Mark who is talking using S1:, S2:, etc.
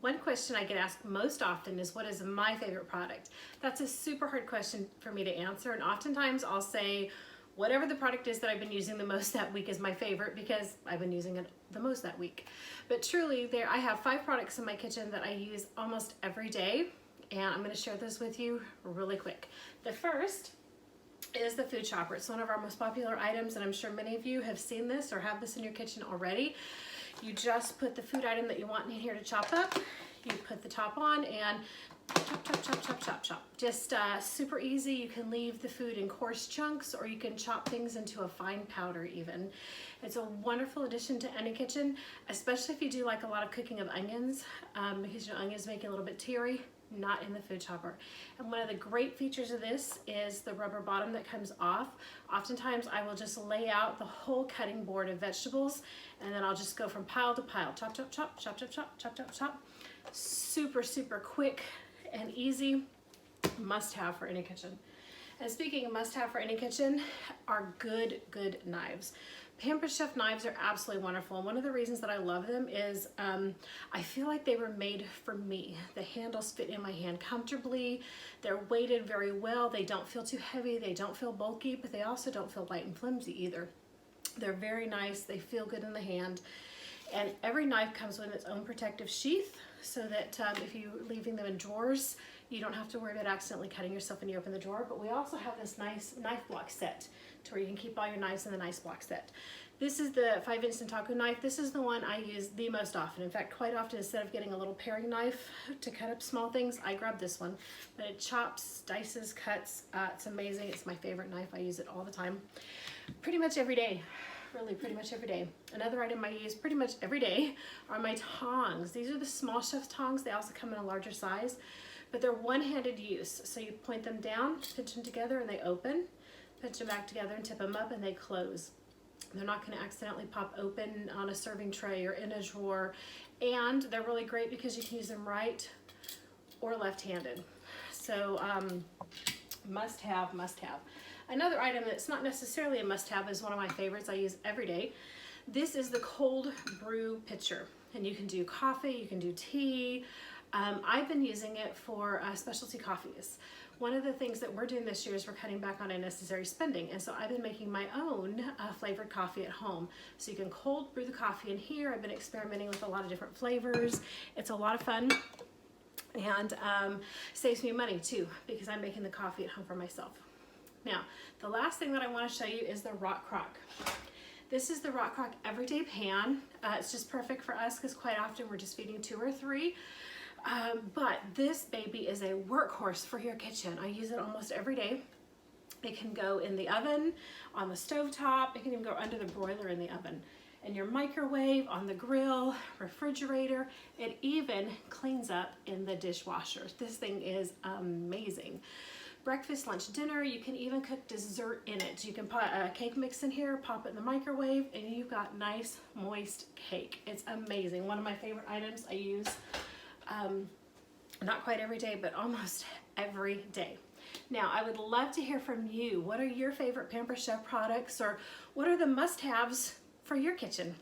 S1: One question I get asked most often is, what is my favorite product? That's a super hard question for me to answer, and oftentimes I'll say whatever the product is that I've been using the most that week is my favorite because I've been using it the most that week. But truly, I have 5 products in my kitchen that I use almost every day, and I'm going to share those with you really quick. The first is the food chopper. It's one of our most popular items, and I'm sure many of you have seen this or have this in your kitchen already. You just put the food item that you want in here to chop up, you put the top on, and chop, chop, chop, chop, chop, chop. Just super easy. You can leave the food in coarse chunks, or you can chop things into a fine powder even. It's a wonderful addition to any kitchen, especially if you do like a lot of cooking of onions, because your onions make it a little bit teary. Not in the food chopper. And one of the great features of this is the rubber bottom that comes off. Oftentimes I will just lay out the whole cutting board of vegetables, and then I'll just go from pile to pile. Chop, chop, chop, chop, chop, chop, chop, chop, chop. Super, super quick and easy. Must have for any kitchen. And speaking of must have for any kitchen, are good knives. Pampered Chef knives are absolutely wonderful. And one of the reasons that I love them is I feel like they were made for me. The handles fit in my hand comfortably. They're weighted very well. They don't feel too heavy. They don't feel bulky, but they also don't feel light and flimsy either. They're very nice. They feel good in the hand. And every knife comes with its own protective sheath, so that if you're leaving them in drawers, you don't have to worry about accidentally cutting yourself when you open the drawer. But we also have this nice knife block set to where you can keep all your knives in the nice block set. This is the 5-inch Taco knife. This is the one I use the most often. In fact, quite often, instead of getting a little paring knife to cut up small things, I grab this one. But it chops, dices, cuts. It's amazing. It's my favorite knife. I use it all the time. Pretty much every day. Really, pretty much every day. Another item I use pretty much every day are my tongs. These are the small chef tongs. They also come in a larger size, but they're one-handed use. So you point them down, pinch them together, and they open. Pinch them back together and tip them up, and they close. They're not going to accidentally pop open on a serving tray or in a drawer. And they're really great because you can use them right or left-handed. So must have, must have. Another item that's not necessarily a must-have is one of my favorites I use every day. This is the cold brew pitcher, and you can do coffee, you can do tea. I've been using it for specialty coffees. One of the things that we're doing this year is we're cutting back on unnecessary spending, and so I've been making my own flavored coffee at home. So you can cold brew the coffee in here. I've been experimenting with a lot of different flavors. It's a lot of fun, and saves me money too, because I'm making the coffee at home for myself. Now, the last thing that I want to show you is the Rock Crock. This is the Rock Crock Everyday Pan. It's just perfect for us because quite often we're just feeding 2 or 3. But this baby is a workhorse for your kitchen. I use it almost every day. It can go in the oven, on the stovetop. It can even go under the broiler in the oven. In your microwave, on the grill, refrigerator. It even cleans up in the dishwasher. This thing is amazing. Breakfast, lunch, dinner, you can even cook dessert in it. You can put a cake mix in here, pop it in the microwave, and you've got nice, moist cake. It's amazing. One of my favorite items I use, not quite every day, but almost every day. Now, I would love to hear from you. What are your favorite Pampered Chef products, or what are the must-haves for your kitchen?